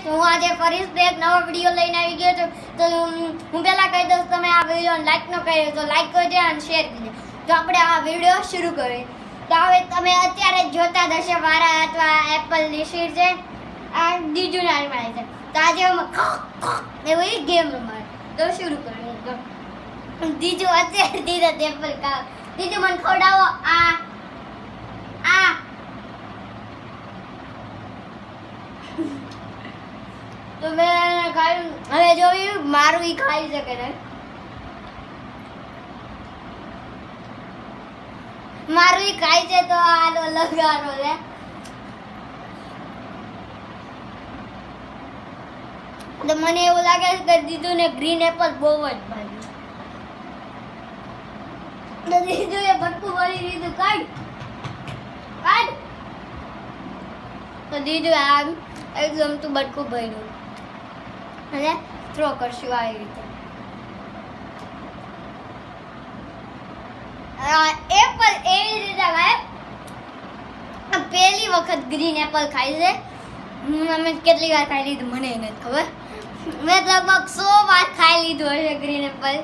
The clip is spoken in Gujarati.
હું આજે ફરીથી એક નવો વિડીયો લઈને આવી ગયો છું. તો હું પહેલા કહી દઉં, તમે આ વિડીયોને લાઈક ન કર્યો તો લાઈક કરજો અને શેર કરજો. તો આપણે આ વિડીયો શરૂ કરીએ. તો હવે તમે અત્યારે જોતા જ હશે મારા અથવા એપલની સીટ છે, આ બીજું નાની મળે છે. તો આજે એવી ગેમ રમાડે. તો શરૂ કરીએ. બીજું અત્યારે ધીરે એપલ ખાવ. બીજું મને ખવડાવો. આ તો મેં ખાઈ, હવે જોયું મારું ઈ ખાઈ શકે ને, મારું ઈ ખાઈ છે તો આનો લગાડો લે. તો મને એવું લાગે છે કે દીદુ ને ગ્રીન એપલ બહુ જ ભાવ્યું. તો દીદુ એ બટકું ભરી દીધું. કાઢ. તો દીદુ આમ એકદમ તું બટકું ભર્યું અને થ્રો કરશું આવી રીતે. એપલ એવી રીતે ખાય. પહેલી વખત ગ્રીન એપલ ખાઈ છે. અમે કેટલી વાર ખાઈ લીધું મને નથી ખબર. મેં લગભગ 100 વાર ખાઈ લીધું હશે ગ્રીન એપલ.